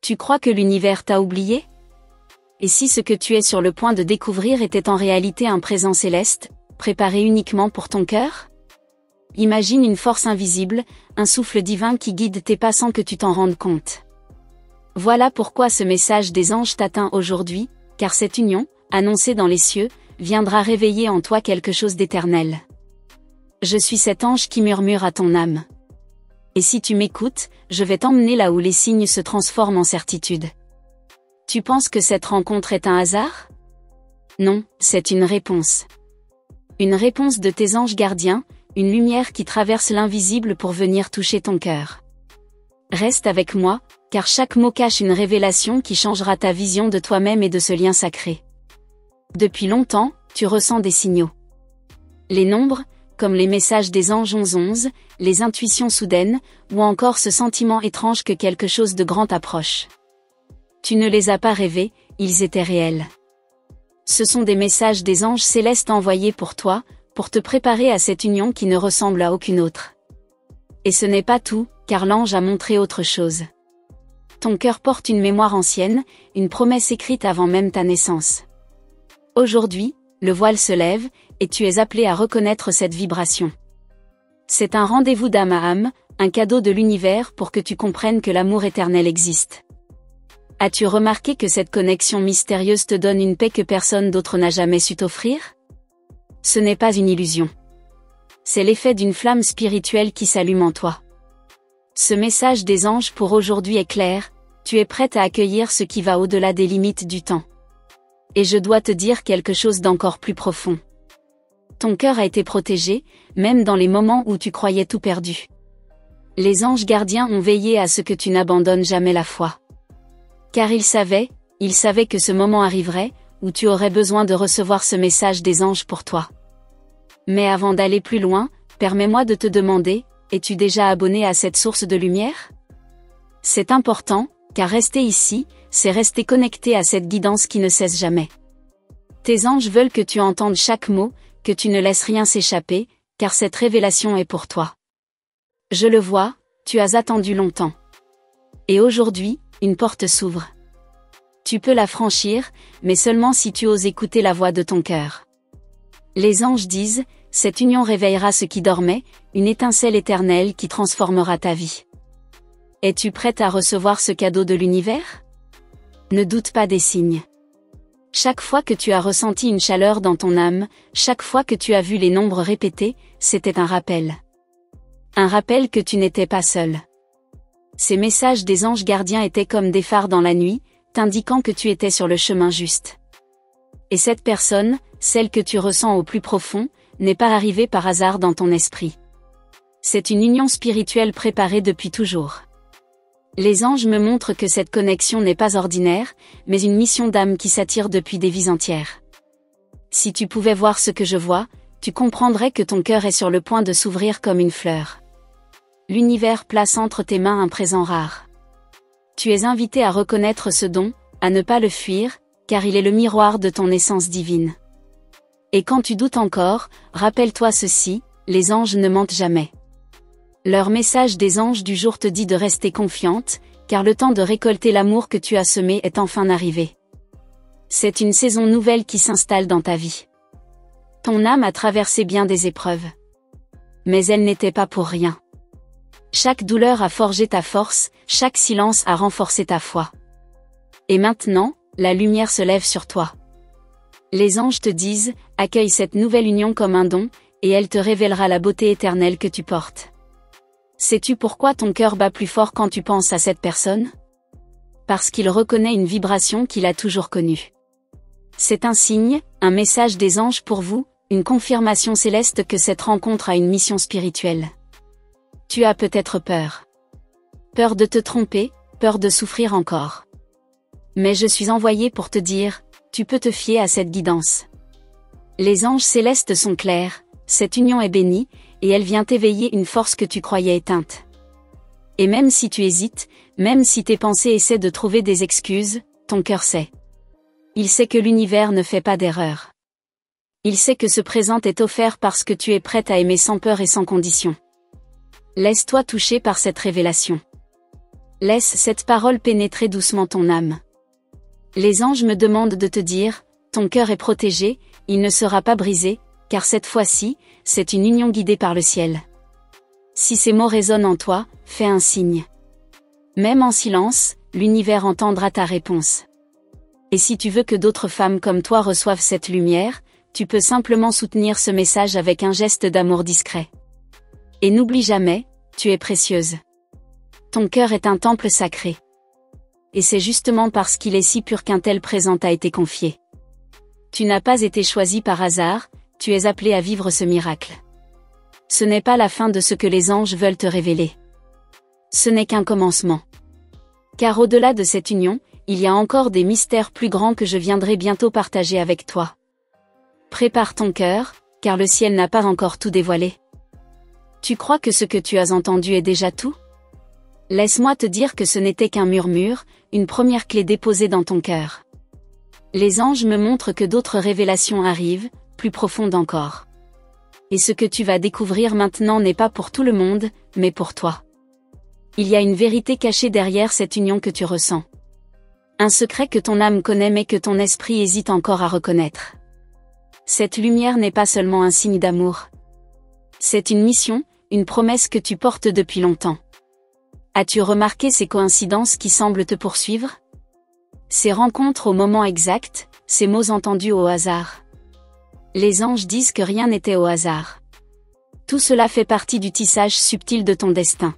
Tu crois que l'univers t'a oublié? Et si ce que tu es sur le point de découvrir était en réalité un présent céleste, préparé uniquement pour ton cœur? Imagine une force invisible, un souffle divin qui guide tes pas sans que tu t'en rendes compte. Voilà pourquoi ce message des anges t'atteint aujourd'hui, car cette union, annoncée dans les cieux, viendra réveiller en toi quelque chose d'éternel. Je suis cet ange qui murmure à ton âme. Et si tu m'écoutes, je vais t'emmener là où les signes se transforment en certitude. Tu penses que cette rencontre est un hasard? Non, c'est une réponse. Une réponse de tes anges gardiens, une lumière qui traverse l'invisible pour venir toucher ton cœur. Reste avec moi, car chaque mot cache une révélation qui changera ta vision de toi-même et de ce lien sacré. Depuis longtemps, tu ressens des signaux. Les nombres, comme les messages des anges 1111, les intuitions soudaines, ou encore ce sentiment étrange que quelque chose de grand approche. Tu ne les as pas rêvés, ils étaient réels. Ce sont des messages des anges célestes envoyés pour toi, pour te préparer à cette union qui ne ressemble à aucune autre. Et ce n'est pas tout, car l'ange a montré autre chose. Ton cœur porte une mémoire ancienne, une promesse écrite avant même ta naissance. Aujourd'hui, le voile se lève, et tu es appelé à reconnaître cette vibration. C'est un rendez-vous d'âme à âme, un cadeau de l'univers pour que tu comprennes que l'amour éternel existe. As-tu remarqué que cette connexion mystérieuse te donne une paix que personne d'autre n'a jamais su t'offrir? Ce n'est pas une illusion. C'est l'effet d'une flamme spirituelle qui s'allume en toi. Ce message des anges pour aujourd'hui est clair, tu es prête à accueillir ce qui va au-delà des limites du temps. Et je dois te dire quelque chose d'encore plus profond. Ton cœur a été protégé, même dans les moments où tu croyais tout perdu. Les anges gardiens ont veillé à ce que tu n'abandonnes jamais la foi. Car ils savaient que ce moment arriverait, où tu aurais besoin de recevoir ce message des anges pour toi. Mais avant d'aller plus loin, permets-moi de te demander, es-tu déjà abonné à cette source de lumière? C'est important, car rester ici, c'est rester connecté à cette guidance qui ne cesse jamais. Tes anges veulent que tu entendes chaque mot, que tu ne laisses rien s'échapper, car cette révélation est pour toi. Je le vois, tu as attendu longtemps. Et aujourd'hui, une porte s'ouvre. Tu peux la franchir, mais seulement si tu oses écouter la voix de ton cœur. Les anges disent, cette union réveillera ce qui dormait, une étincelle éternelle qui transformera ta vie. Es-tu prête à recevoir ce cadeau de l'univers? Ne doute pas des signes. Chaque fois que tu as ressenti une chaleur dans ton âme, chaque fois que tu as vu les nombres répétés, c'était un rappel. Un rappel que tu n'étais pas seul. Ces messages des anges gardiens étaient comme des phares dans la nuit, t'indiquant que tu étais sur le chemin juste. Et cette personne, celle que tu ressens au plus profond, n'est pas arrivée par hasard dans ton esprit. C'est une union spirituelle préparée depuis toujours. Les anges me montrent que cette connexion n'est pas ordinaire, mais une mission d'âme qui s'attire depuis des vies entières. Si tu pouvais voir ce que je vois, tu comprendrais que ton cœur est sur le point de s'ouvrir comme une fleur. L'univers place entre tes mains un présent rare. Tu es invité à reconnaître ce don, à ne pas le fuir, car il est le miroir de ton essence divine. Et quand tu doutes encore, rappelle-toi ceci, les anges ne mentent jamais. Leur message des anges du jour te dit de rester confiante, car le temps de récolter l'amour que tu as semé est enfin arrivé. C'est une saison nouvelle qui s'installe dans ta vie. Ton âme a traversé bien des épreuves. Mais elle n'était pas pour rien. Chaque douleur a forgé ta force, chaque silence a renforcé ta foi. Et maintenant, la lumière se lève sur toi. Les anges te disent, accueille cette nouvelle union comme un don, et elle te révélera la beauté éternelle que tu portes. Sais-tu pourquoi ton cœur bat plus fort quand tu penses à cette personne? Parce qu'il reconnaît une vibration qu'il a toujours connue. C'est un signe, un message des anges pour vous, une confirmation céleste que cette rencontre a une mission spirituelle. Tu as peut-être peur. Peur de te tromper, peur de souffrir encore. Mais je suis envoyé pour te dire, tu peux te fier à cette guidance. Les anges célestes sont clairs, cette union est bénie, et elle vient éveiller une force que tu croyais éteinte. Et même si tu hésites, même si tes pensées essaient de trouver des excuses, ton cœur sait. Il sait que l'univers ne fait pas d'erreur. Il sait que ce présent est offert parce que tu es prête à aimer sans peur et sans condition. Laisse-toi toucher par cette révélation. Laisse cette parole pénétrer doucement ton âme. Les anges me demandent de te dire, ton cœur est protégé, il ne sera pas brisé, car cette fois-ci, c'est une union guidée par le ciel. Si ces mots résonnent en toi, fais un signe. Même en silence, l'univers entendra ta réponse. Et si tu veux que d'autres femmes comme toi reçoivent cette lumière, tu peux simplement soutenir ce message avec un geste d'amour discret. Et n'oublie jamais, tu es précieuse. Ton cœur est un temple sacré. Et c'est justement parce qu'il est si pur qu'un tel présent t'a été confié. Tu n'as pas été choisi par hasard, tu es appelé à vivre ce miracle. Ce n'est pas la fin de ce que les anges veulent te révéler. Ce n'est qu'un commencement. Car au-delà de cette union, il y a encore des mystères plus grands que je viendrai bientôt partager avec toi. Prépare ton cœur, car le ciel n'a pas encore tout dévoilé. Tu crois que ce que tu as entendu est déjà tout ? Laisse-moi te dire que ce n'était qu'un murmure, une première clé déposée dans ton cœur. Les anges me montrent que d'autres révélations arrivent, plus profondes encore. Et ce que tu vas découvrir maintenant n'est pas pour tout le monde, mais pour toi. Il y a une vérité cachée derrière cette union que tu ressens. Un secret que ton âme connaît mais que ton esprit hésite encore à reconnaître. Cette lumière n'est pas seulement un signe d'amour. C'est une mission, une promesse que tu portes depuis longtemps. As-tu remarqué ces coïncidences qui semblent te poursuivre ? Ces rencontres au moment exact, ces mots entendus au hasard. Les anges disent que rien n'était au hasard. Tout cela fait partie du tissage subtil de ton destin.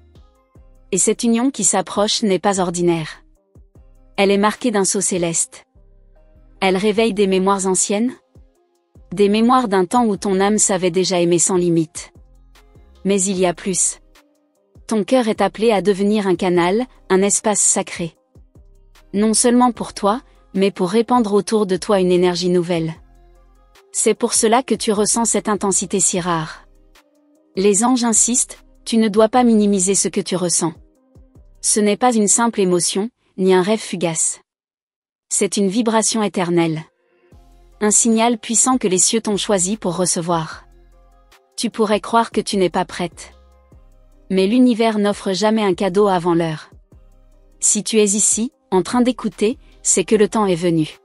Et cette union qui s'approche n'est pas ordinaire. Elle est marquée d'un sceau céleste. Elle réveille des mémoires anciennes. Des mémoires d'un temps où ton âme savait déjà aimer sans limite. Mais il y a plus. Ton cœur est appelé à devenir un canal, un espace sacré. Non seulement pour toi, mais pour répandre autour de toi une énergie nouvelle. C'est pour cela que tu ressens cette intensité si rare. Les anges insistent, tu ne dois pas minimiser ce que tu ressens. Ce n'est pas une simple émotion, ni un rêve fugace. C'est une vibration éternelle. Un signal puissant que les cieux t'ont choisi pour recevoir. Tu pourrais croire que tu n'es pas prête. Mais l'univers n'offre jamais un cadeau avant l'heure. Si tu es ici, en train d'écouter, c'est que le temps est venu.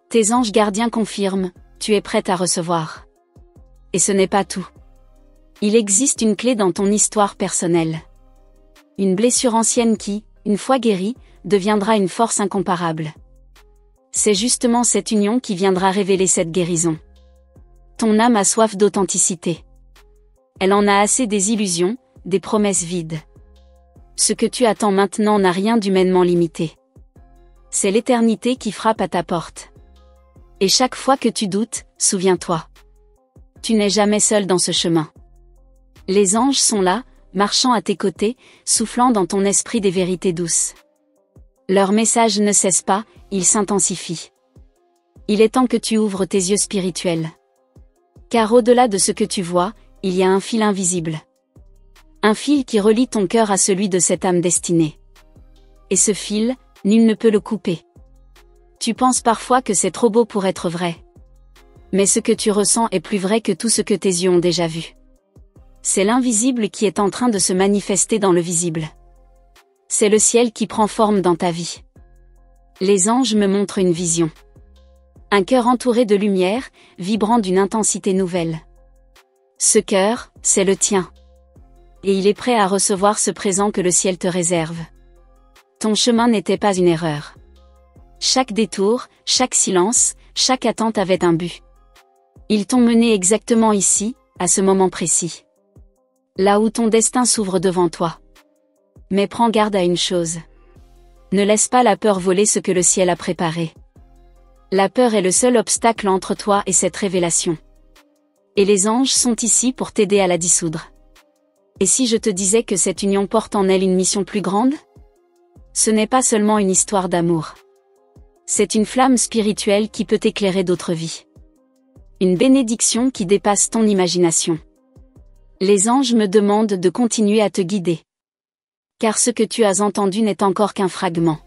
Tes anges gardiens confirment, tu es prête à recevoir. Et ce n'est pas tout. Il existe une clé dans ton histoire personnelle. Une blessure ancienne qui, une fois guérie, deviendra une force incomparable. C'est justement cette union qui viendra révéler cette guérison. Ton âme a soif d'authenticité. Elle en a assez des illusions, des promesses vides. Ce que tu attends maintenant n'a rien d'humainement limité. C'est l'éternité qui frappe à ta porte. Et chaque fois que tu doutes, souviens-toi. Tu n'es jamais seul dans ce chemin. Les anges sont là, marchant à tes côtés, soufflant dans ton esprit des vérités douces. Leur message ne cesse pas, il s'intensifie. Il est temps que tu ouvres tes yeux spirituels. Car au-delà de ce que tu vois, il y a un fil invisible. Un fil qui relie ton cœur à celui de cette âme destinée. Et ce fil, nul ne peut le couper. Tu penses parfois que c'est trop beau pour être vrai. Mais ce que tu ressens est plus vrai que tout ce que tes yeux ont déjà vu. C'est l'invisible qui est en train de se manifester dans le visible. C'est le ciel qui prend forme dans ta vie. Les anges me montrent une vision. Un cœur entouré de lumière, vibrant d'une intensité nouvelle. Ce cœur, c'est le tien. Et il est prêt à recevoir ce présent que le ciel te réserve. Ton chemin n'était pas une erreur. Chaque détour, chaque silence, chaque attente avait un but. Ils t'ont mené exactement ici, à ce moment précis. Là où ton destin s'ouvre devant toi. Mais prends garde à une chose. Ne laisse pas la peur voler ce que le ciel a préparé. La peur est le seul obstacle entre toi et cette révélation. Et les anges sont ici pour t'aider à la dissoudre. Et si je te disais que cette union porte en elle une mission plus grande ? Ce n'est pas seulement une histoire d'amour. C'est une flamme spirituelle qui peut éclairer d'autres vies. Une bénédiction qui dépasse ton imagination. Les anges me demandent de continuer à te guider. Car ce que tu as entendu n'est encore qu'un fragment.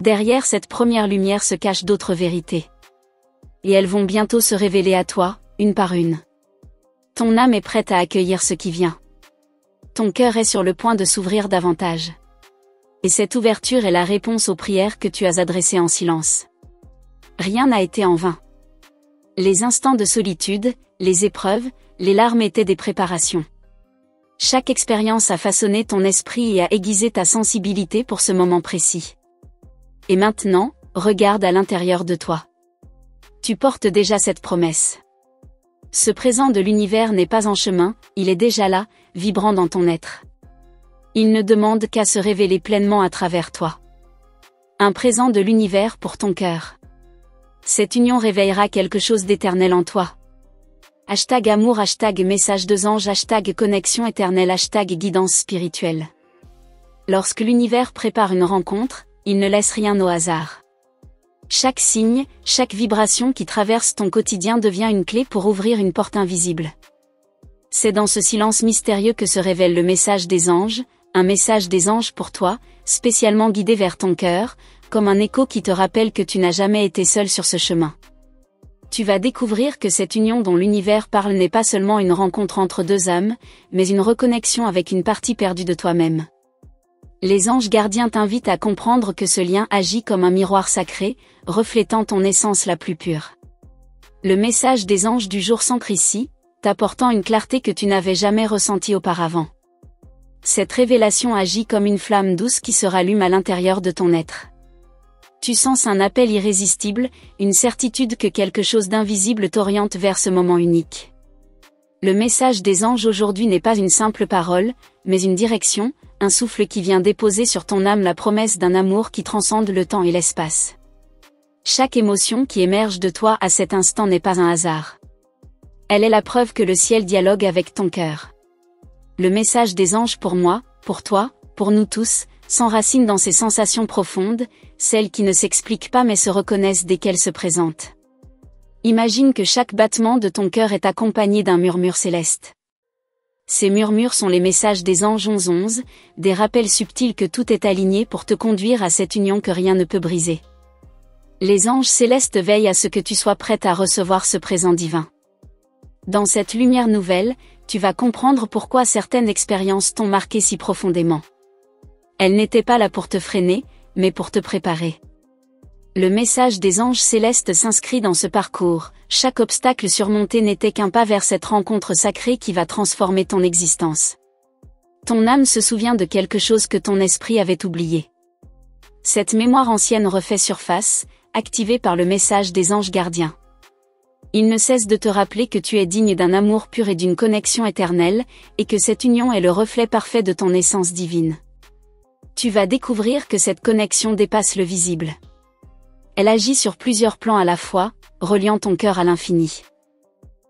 Derrière cette première lumière se cachent d'autres vérités. Et elles vont bientôt se révéler à toi, une par une. Ton âme est prête à accueillir ce qui vient. Ton cœur est sur le point de s'ouvrir davantage. Et cette ouverture est la réponse aux prières que tu as adressées en silence. Rien n'a été en vain. Les instants de solitude, les épreuves, les larmes étaient des préparations. Chaque expérience a façonné ton esprit et a aiguisé ta sensibilité pour ce moment précis. Et maintenant, regarde à l'intérieur de toi. Tu portes déjà cette promesse. Ce présent de l'univers n'est pas en chemin, il est déjà là, vibrant dans ton être. Il ne demande qu'à se révéler pleinement à travers toi. Un présent de l'univers pour ton cœur. Cette union réveillera quelque chose d'éternel en toi. #amour, #message de ange, #connexion éternelle, #guidance spirituelle. Lorsque l'univers prépare une rencontre, il ne laisse rien au hasard. Chaque signe, chaque vibration qui traverse ton quotidien devient une clé pour ouvrir une porte invisible. C'est dans ce silence mystérieux que se révèle le message des anges, un message des anges pour toi, spécialement guidé vers ton cœur, comme un écho qui te rappelle que tu n'as jamais été seul sur ce chemin. Tu vas découvrir que cette union dont l'univers parle n'est pas seulement une rencontre entre deux âmes, mais une reconnexion avec une partie perdue de toi-même. Les anges gardiens t'invitent à comprendre que ce lien agit comme un miroir sacré, reflétant ton essence la plus pure. Le message des anges du jour s'ancre ici, t'apportant une clarté que tu n'avais jamais ressentie auparavant. Cette révélation agit comme une flamme douce qui se rallume à l'intérieur de ton être. Tu sens un appel irrésistible, une certitude que quelque chose d'invisible t'oriente vers ce moment unique. Le message des anges aujourd'hui n'est pas une simple parole, mais une direction, un souffle qui vient déposer sur ton âme la promesse d'un amour qui transcende le temps et l'espace. Chaque émotion qui émerge de toi à cet instant n'est pas un hasard. Elle est la preuve que le ciel dialogue avec ton cœur. Le message des anges pour moi, pour toi, pour nous tous, s'enracine dans ces sensations profondes, celles qui ne s'expliquent pas mais se reconnaissent dès qu'elles se présentent. Imagine que chaque battement de ton cœur est accompagné d'un murmure céleste. Ces murmures sont les messages des anges 11, des rappels subtils que tout est aligné pour te conduire à cette union que rien ne peut briser. Les anges célestes veillent à ce que tu sois prête à recevoir ce présent divin. Dans cette lumière nouvelle, tu vas comprendre pourquoi certaines expériences t'ont marqué si profondément. Elles n'étaient pas là pour te freiner, mais pour te préparer. Le message des anges célestes s'inscrit dans ce parcours, chaque obstacle surmonté n'était qu'un pas vers cette rencontre sacrée qui va transformer ton existence. Ton âme se souvient de quelque chose que ton esprit avait oublié. Cette mémoire ancienne refait surface, activée par le message des anges gardiens. Ils ne cessent de te rappeler que tu es digne d'un amour pur et d'une connexion éternelle, et que cette union est le reflet parfait de ton essence divine. Tu vas découvrir que cette connexion dépasse le visible. Elle agit sur plusieurs plans à la fois, reliant ton cœur à l'infini.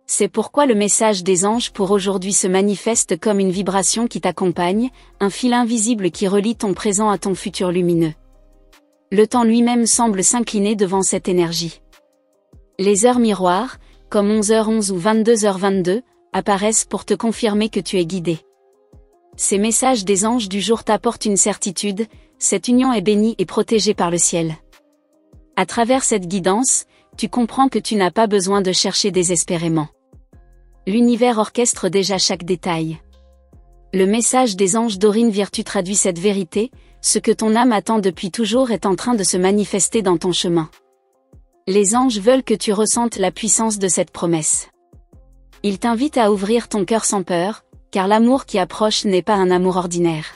C'est pourquoi le message des anges pour aujourd'hui se manifeste comme une vibration qui t'accompagne, un fil invisible qui relie ton présent à ton futur lumineux. Le temps lui-même semble s'incliner devant cette énergie. Les heures miroirs, comme 11h11 ou 22h22, apparaissent pour te confirmer que tu es guidé. Ces messages des anges du jour t'apportent une certitude, cette union est bénie et protégée par le ciel. À travers cette guidance, tu comprends que tu n'as pas besoin de chercher désespérément. L'univers orchestre déjà chaque détail. Le message des anges d'Aurine Virtue traduit cette vérité, ce que ton âme attend depuis toujours est en train de se manifester dans ton chemin. Les anges veulent que tu ressentes la puissance de cette promesse. Ils t'invitent à ouvrir ton cœur sans peur, car l'amour qui approche n'est pas un amour ordinaire.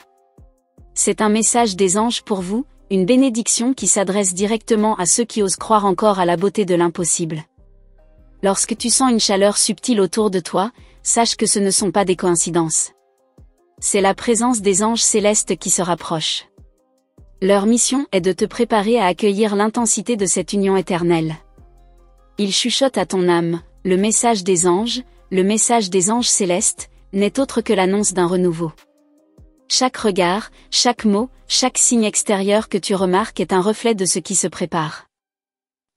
C'est un message des anges pour vous, une bénédiction qui s'adresse directement à ceux qui osent croire encore à la beauté de l'impossible. Lorsque tu sens une chaleur subtile autour de toi, sache que ce ne sont pas des coïncidences. C'est la présence des anges célestes qui se rapproche. Leur mission est de te préparer à accueillir l'intensité de cette union éternelle. Ils chuchotent à ton âme, le message des anges célestes, n'est autre que l'annonce d'un renouveau. Chaque regard, chaque mot, chaque signe extérieur que tu remarques est un reflet de ce qui se prépare.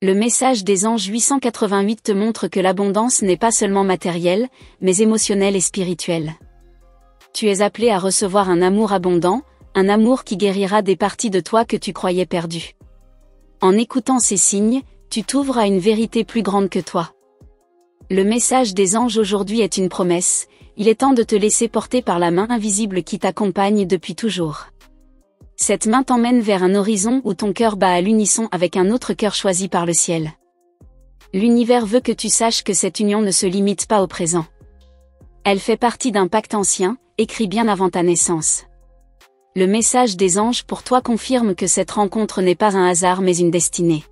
Le message des anges 888 te montre que l'abondance n'est pas seulement matérielle, mais émotionnelle et spirituelle. Tu es appelé à recevoir un amour abondant, un amour qui guérira des parties de toi que tu croyais perdues. En écoutant ces signes, tu t'ouvres à une vérité plus grande que toi. Le message des anges aujourd'hui est une promesse, il est temps de te laisser porter par la main invisible qui t'accompagne depuis toujours. Cette main t'emmène vers un horizon où ton cœur bat à l'unisson avec un autre cœur choisi par le ciel. L'univers veut que tu saches que cette union ne se limite pas au présent. Elle fait partie d'un pacte ancien, écrit bien avant ta naissance. Le message des anges pour toi confirme que cette rencontre n'est pas un hasard mais une destinée.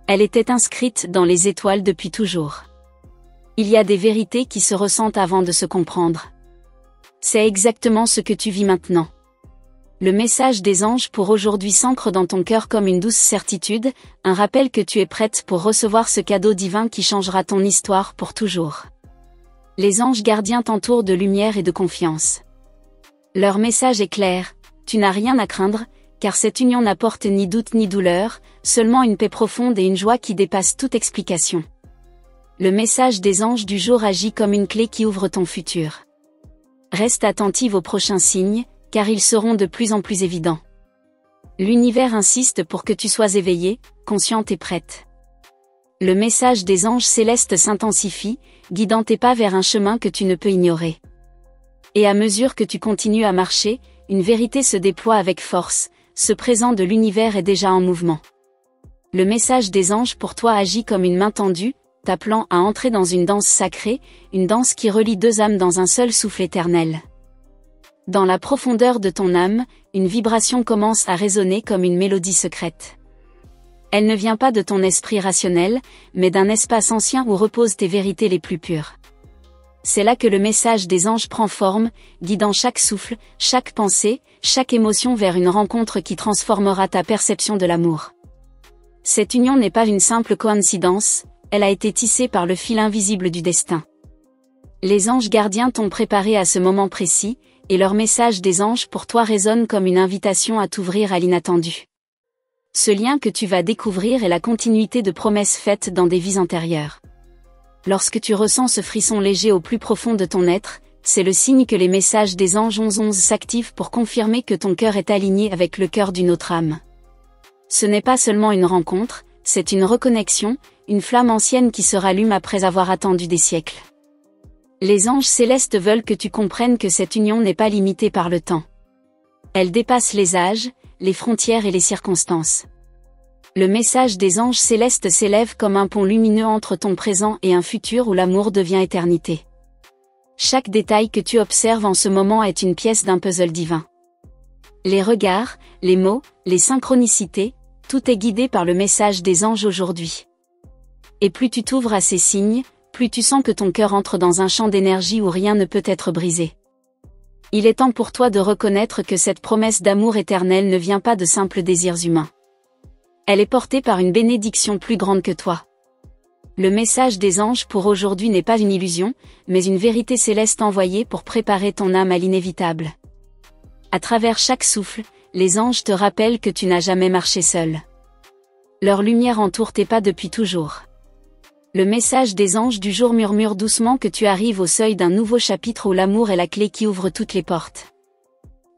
Elle était inscrite dans les étoiles depuis toujours. Il y a des vérités qui se ressentent avant de se comprendre. C'est exactement ce que tu vis maintenant. Le message des anges pour aujourd'hui s'ancre dans ton cœur comme une douce certitude, un rappel que tu es prête pour recevoir ce cadeau divin qui changera ton histoire pour toujours. Les anges gardiens t'entourent de lumière et de confiance. Leur message est clair, tu n'as rien à craindre, car cette union n'apporte ni doute ni douleur, seulement une paix profonde et une joie qui dépasse toute explication. Le message des anges du jour agit comme une clé qui ouvre ton futur. Reste attentive aux prochains signes, car ils seront de plus en plus évidents. L'univers insiste pour que tu sois éveillée, consciente et prête. Le message des anges célestes s'intensifie, guidant tes pas vers un chemin que tu ne peux ignorer. Et à mesure que tu continues à marcher, une vérité se déploie avec force, ce présent de l'univers est déjà en mouvement. Le message des anges pour toi agit comme une main tendue, t'appelant à entrer dans une danse sacrée, une danse qui relie deux âmes dans un seul souffle éternel. Dans la profondeur de ton âme, une vibration commence à résonner comme une mélodie secrète. Elle ne vient pas de ton esprit rationnel, mais d'un espace ancien où reposent tes vérités les plus pures. C'est là que le message des anges prend forme, guidant chaque souffle, chaque pensée, chaque émotion vers une rencontre qui transformera ta perception de l'amour. Cette union n'est pas une simple coïncidence, elle a été tissée par le fil invisible du destin. Les anges gardiens t'ont préparé à ce moment précis, et leur message des anges pour toi résonne comme une invitation à t'ouvrir à l'inattendu. Ce lien que tu vas découvrir est la continuité de promesses faites dans des vies antérieures. Lorsque tu ressens ce frisson léger au plus profond de ton être, c'est le signe que les messages des anges 11 s'activent pour confirmer que ton cœur est aligné avec le cœur d'une autre âme. Ce n'est pas seulement une rencontre, c'est une reconnexion, une flamme ancienne qui se rallume après avoir attendu des siècles. Les anges célestes veulent que tu comprennes que cette union n'est pas limitée par le temps. Elle dépasse les âges, les frontières et les circonstances. Le message des anges célestes s'élève comme un pont lumineux entre ton présent et un futur où l'amour devient éternité. Chaque détail que tu observes en ce moment est une pièce d'un puzzle divin. Les regards, les mots, les synchronicités, tout est guidé par le message des anges aujourd'hui. Et plus tu t'ouvres à ces signes, plus tu sens que ton cœur entre dans un champ d'énergie où rien ne peut être brisé. Il est temps pour toi de reconnaître que cette promesse d'amour éternel ne vient pas de simples désirs humains. Elle est portée par une bénédiction plus grande que toi. Le message des anges pour aujourd'hui n'est pas une illusion, mais une vérité céleste envoyée pour préparer ton âme à l'inévitable. À travers chaque souffle, les anges te rappellent que tu n'as jamais marché seul. Leur lumière entoure tes pas depuis toujours. Le message des anges du jour murmure doucement que tu arrives au seuil d'un nouveau chapitre où l'amour est la clé qui ouvre toutes les portes.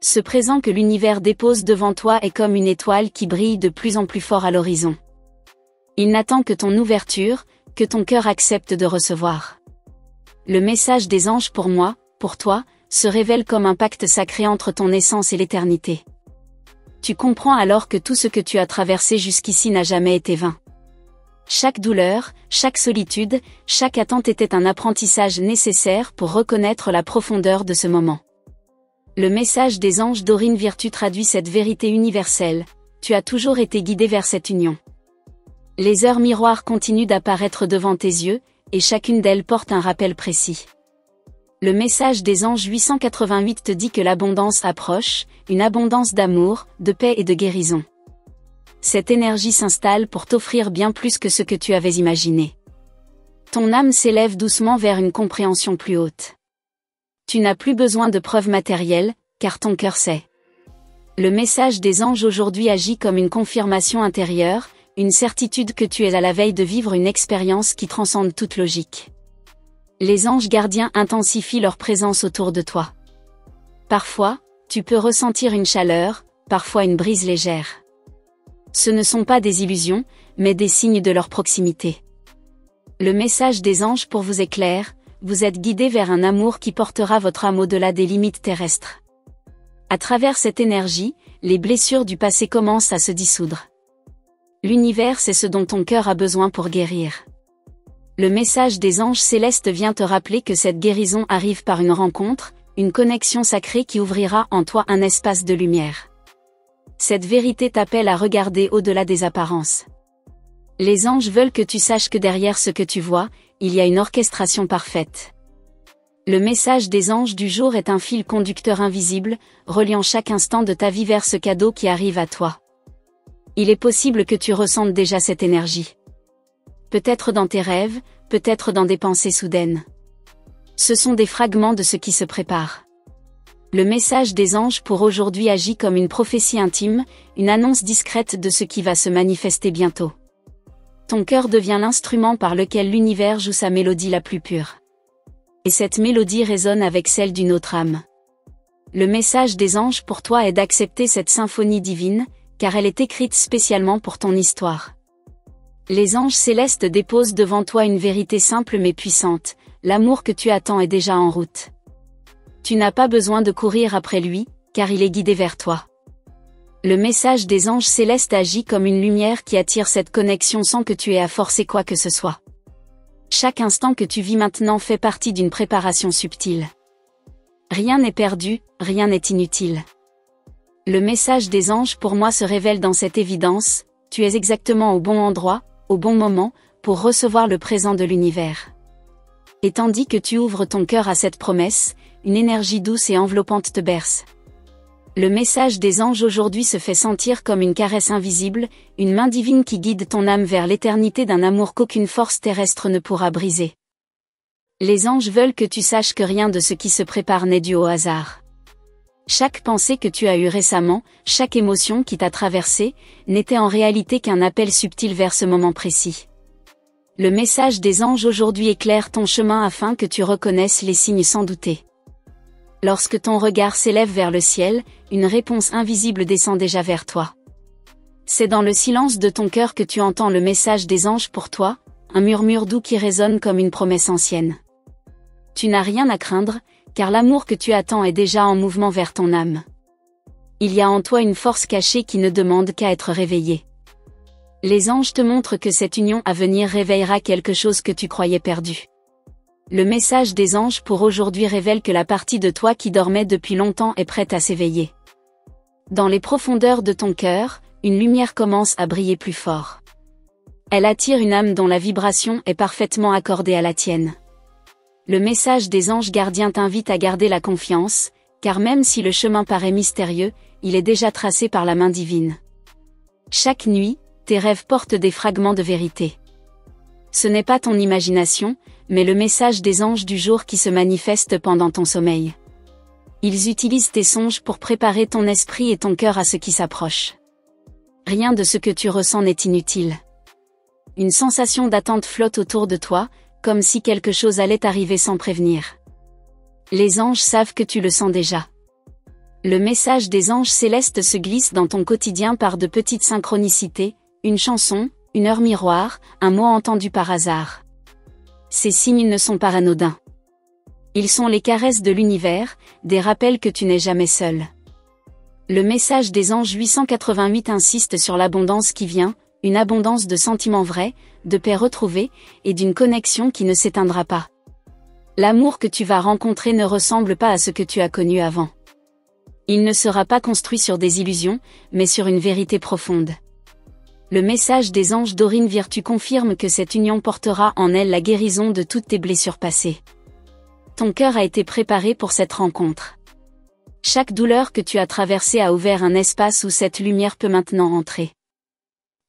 Ce présent que l'univers dépose devant toi est comme une étoile qui brille de plus en plus fort à l'horizon. Il n'attend que ton ouverture, que ton cœur accepte de recevoir. Le message des anges pour moi, pour toi, se révèle comme un pacte sacré entre ton essence et l'éternité. Tu comprends alors que tout ce que tu as traversé jusqu'ici n'a jamais été vain. Chaque douleur, chaque solitude, chaque attente était un apprentissage nécessaire pour reconnaître la profondeur de ce moment. Le message des anges d'Aurine Virtue traduit cette vérité universelle, tu as toujours été guidé vers cette union. Les heures miroirs continuent d'apparaître devant tes yeux, et chacune d'elles porte un rappel précis. Le message des anges 888 te dit que l'abondance approche, une abondance d'amour, de paix et de guérison. Cette énergie s'installe pour t'offrir bien plus que ce que tu avais imaginé. Ton âme s'élève doucement vers une compréhension plus haute. Tu n'as plus besoin de preuves matérielles, car ton cœur sait. Le message des anges aujourd'hui agit comme une confirmation intérieure, une certitude que tu es à la veille de vivre une expérience qui transcende toute logique. Les anges gardiens intensifient leur présence autour de toi. Parfois, tu peux ressentir une chaleur, parfois une brise légère. Ce ne sont pas des illusions, mais des signes de leur proximité. Le message des anges pour vous est clair, vous êtes guidés vers un amour qui portera votre âme au-delà des limites terrestres. À travers cette énergie, les blessures du passé commencent à se dissoudre. L'univers, c'est ce dont ton cœur a besoin pour guérir. Le message des anges célestes vient te rappeler que cette guérison arrive par une rencontre, une connexion sacrée qui ouvrira en toi un espace de lumière. Cette vérité t'appelle à regarder au-delà des apparences. Les anges veulent que tu saches que derrière ce que tu vois, il y a une orchestration parfaite. Le message des anges du jour est un fil conducteur invisible, reliant chaque instant de ta vie vers ce cadeau qui arrive à toi. Il est possible que tu ressentes déjà cette énergie. Peut-être dans tes rêves, peut-être dans des pensées soudaines. Ce sont des fragments de ce qui se prépare. Le message des anges pour aujourd'hui agit comme une prophétie intime, une annonce discrète de ce qui va se manifester bientôt. Ton cœur devient l'instrument par lequel l'univers joue sa mélodie la plus pure. Et cette mélodie résonne avec celle d'une autre âme. Le message des anges pour toi est d'accepter cette symphonie divine, car elle est écrite spécialement pour ton histoire. Les anges célestes déposent devant toi une vérité simple mais puissante, l'amour que tu attends est déjà en route. Tu n'as pas besoin de courir après lui, car il est guidé vers toi. Le message des anges célestes agit comme une lumière qui attire cette connexion sans que tu aies à forcer quoi que ce soit. Chaque instant que tu vis maintenant fait partie d'une préparation subtile. Rien n'est perdu, rien n'est inutile. Le message des anges pour moi se révèle dans cette évidence, tu es exactement au bon endroit, au bon moment, pour recevoir le présent de l'univers. Et tandis que tu ouvres ton cœur à cette promesse, une énergie douce et enveloppante te berce. Le message des anges aujourd'hui se fait sentir comme une caresse invisible, une main divine qui guide ton âme vers l'éternité d'un amour qu'aucune force terrestre ne pourra briser. Les anges veulent que tu saches que rien de ce qui se prépare n'est dû au hasard. Chaque pensée que tu as eue récemment, chaque émotion qui t'a traversée, n'était en réalité qu'un appel subtil vers ce moment précis. Le message des anges aujourd'hui éclaire ton chemin afin que tu reconnaisses les signes sans douter. Lorsque ton regard s'élève vers le ciel, une réponse invisible descend déjà vers toi. C'est dans le silence de ton cœur que tu entends le message des anges pour toi, un murmure doux qui résonne comme une promesse ancienne. Tu n'as rien à craindre, car l'amour que tu attends est déjà en mouvement vers ton âme. Il y a en toi une force cachée qui ne demande qu'à être réveillée. Les anges te montrent que cette union à venir réveillera quelque chose que tu croyais perdu. Le message des anges pour aujourd'hui révèle que la partie de toi qui dormait depuis longtemps est prête à s'éveiller. Dans les profondeurs de ton cœur, une lumière commence à briller plus fort. Elle attire une âme dont la vibration est parfaitement accordée à la tienne. Le message des anges gardiens t'invite à garder la confiance, car même si le chemin paraît mystérieux, il est déjà tracé par la main divine. Chaque nuit, tes rêves portent des fragments de vérité. Ce n'est pas ton imagination, mais le message des anges du jour qui se manifeste pendant ton sommeil. Ils utilisent tes songes pour préparer ton esprit et ton cœur à ce qui s'approche. Rien de ce que tu ressens n'est inutile. Une sensation d'attente flotte autour de toi, comme si quelque chose allait arriver sans prévenir. Les anges savent que tu le sens déjà. Le message des anges célestes se glisse dans ton quotidien par de petites synchronicités, une chanson, une heure miroir, un mot entendu par hasard. Ces signes ne sont pas anodins. Ils sont les caresses de l'univers, des rappels que tu n'es jamais seul. Le message des anges 888 insiste sur l'abondance qui vient, une abondance de sentiments vrais, de paix retrouvée, et d'une connexion qui ne s'éteindra pas. L'amour que tu vas rencontrer ne ressemble pas à ce que tu as connu avant. Il ne sera pas construit sur des illusions, mais sur une vérité profonde. Le message des anges d'Aurine Virtue confirme que cette union portera en elle la guérison de toutes tes blessures passées. Ton cœur a été préparé pour cette rencontre. Chaque douleur que tu as traversée a ouvert un espace où cette lumière peut maintenant entrer.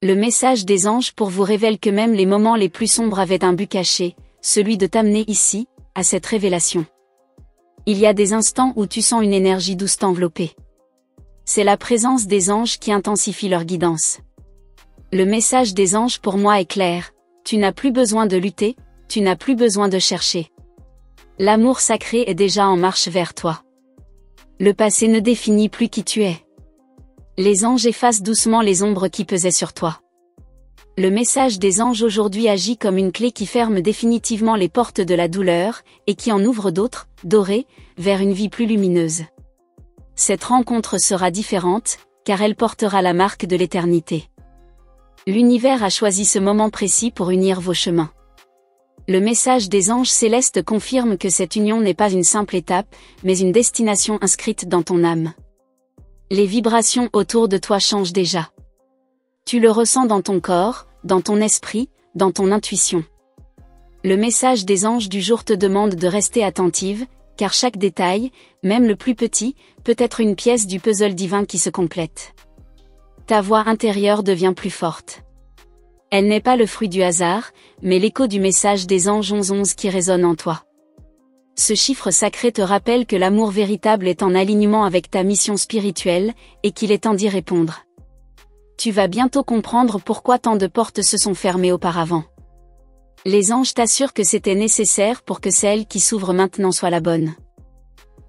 Le message des anges pour vous révèle que même les moments les plus sombres avaient un but caché, celui de t'amener ici, à cette révélation. Il y a des instants où tu sens une énergie douce t'envelopper. C'est la présence des anges qui intensifie leur guidance. Le message des anges pour moi est clair, tu n'as plus besoin de lutter, tu n'as plus besoin de chercher. L'amour sacré est déjà en marche vers toi. Le passé ne définit plus qui tu es. Les anges effacent doucement les ombres qui pesaient sur toi. Le message des anges aujourd'hui agit comme une clé qui ferme définitivement les portes de la douleur, et qui en ouvre d'autres, dorées, vers une vie plus lumineuse. Cette rencontre sera différente, car elle portera la marque de l'éternité. L'univers a choisi ce moment précis pour unir vos chemins. Le message des anges célestes confirme que cette union n'est pas une simple étape, mais une destination inscrite dans ton âme. Les vibrations autour de toi changent déjà. Tu le ressens dans ton corps, dans ton esprit, dans ton intuition. Le message des anges du jour te demande de rester attentive, car chaque détail, même le plus petit, peut être une pièce du puzzle divin qui se complète. Ta voix intérieure devient plus forte. Elle n'est pas le fruit du hasard, mais l'écho du message des anges 1111 qui résonne en toi. Ce chiffre sacré te rappelle que l'amour véritable est en alignement avec ta mission spirituelle, et qu'il est temps d'y répondre. Tu vas bientôt comprendre pourquoi tant de portes se sont fermées auparavant. Les anges t'assurent que c'était nécessaire pour que celle qui s'ouvre maintenant soit la bonne.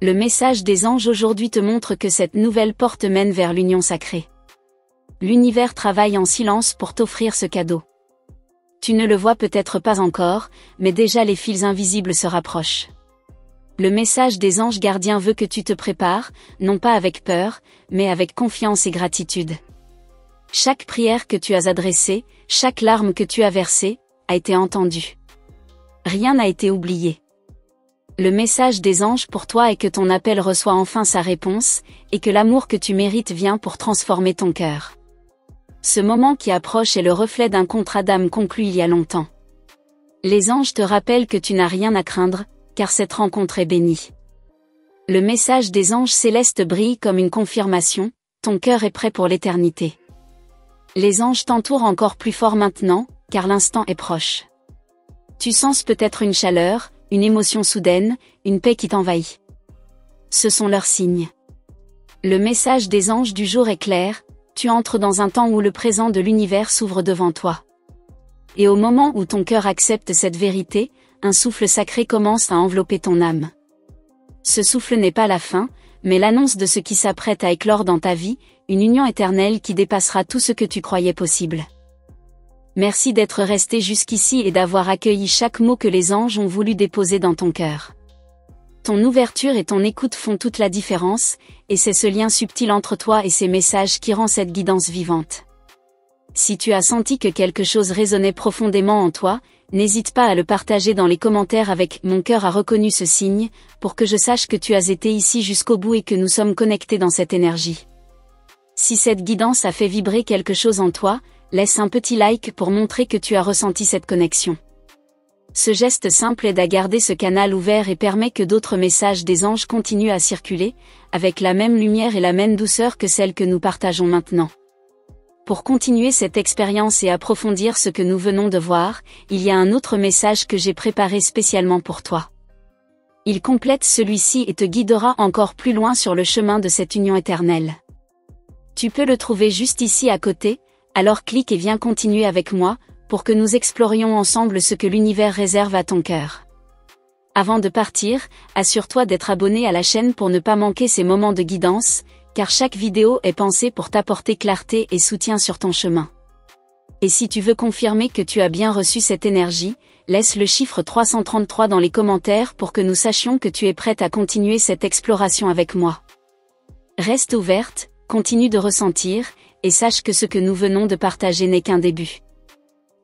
Le message des anges aujourd'hui te montre que cette nouvelle porte mène vers l'union sacrée. L'univers travaille en silence pour t'offrir ce cadeau. Tu ne le vois peut-être pas encore, mais déjà les fils invisibles se rapprochent. Le message des anges gardiens veut que tu te prépares, non pas avec peur, mais avec confiance et gratitude. Chaque prière que tu as adressée, chaque larme que tu as versée, a été entendue. Rien n'a été oublié. Le message des anges pour toi est que ton appel reçoit enfin sa réponse, et que l'amour que tu mérites vient pour transformer ton cœur. Ce moment qui approche est le reflet d'un contrat d'âme conclu il y a longtemps. Les anges te rappellent que tu n'as rien à craindre, car cette rencontre est bénie. Le message des anges célestes brille comme une confirmation, ton cœur est prêt pour l'éternité. Les anges t'entourent encore plus fort maintenant, car l'instant est proche. Tu sens peut-être une chaleur, une émotion soudaine, une paix qui t'envahit. Ce sont leurs signes. Le message des anges du jour est clair, tu entres dans un temps où le présent de l'univers s'ouvre devant toi. Et au moment où ton cœur accepte cette vérité, un souffle sacré commence à envelopper ton âme. Ce souffle n'est pas la fin, mais l'annonce de ce qui s'apprête à éclore dans ta vie, une union éternelle qui dépassera tout ce que tu croyais possible. Merci d'être resté jusqu'ici et d'avoir accueilli chaque mot que les anges ont voulu déposer dans ton cœur. Ton ouverture et ton écoute font toute la différence, et c'est ce lien subtil entre toi et ces messages qui rend cette guidance vivante. Si tu as senti que quelque chose résonnait profondément en toi, n'hésite pas à le partager dans les commentaires avec « Mon cœur a reconnu ce signe » pour que je sache que tu as été ici jusqu'au bout et que nous sommes connectés dans cette énergie. Si cette guidance a fait vibrer quelque chose en toi, laisse un petit like pour montrer que tu as ressenti cette connexion. Ce geste simple aide à garder ce canal ouvert et permet que d'autres messages des anges continuent à circuler, avec la même lumière et la même douceur que celle que nous partageons maintenant. Pour continuer cette expérience et approfondir ce que nous venons de voir, il y a un autre message que j'ai préparé spécialement pour toi. Il complète celui-ci et te guidera encore plus loin sur le chemin de cette union éternelle. Tu peux le trouver juste ici à côté, alors clique et viens continuer avec moi, pour que nous explorions ensemble ce que l'univers réserve à ton cœur. Avant de partir, assure-toi d'être abonné à la chaîne pour ne pas manquer ces moments de guidance, car chaque vidéo est pensée pour t'apporter clarté et soutien sur ton chemin. Et si tu veux confirmer que tu as bien reçu cette énergie, laisse le chiffre 333 dans les commentaires pour que nous sachions que tu es prête à continuer cette exploration avec moi. Reste ouverte, continue de ressentir, et sache que ce que nous venons de partager n'est qu'un début.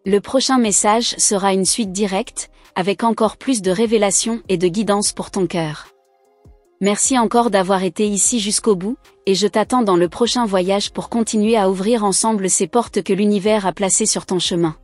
Le prochain message sera une suite directe, avec encore plus de révélations et de guidance pour ton cœur. Merci encore d'avoir été ici jusqu'au bout, et je t'attends dans le prochain voyage pour continuer à ouvrir ensemble ces portes que l'univers a placées sur ton chemin.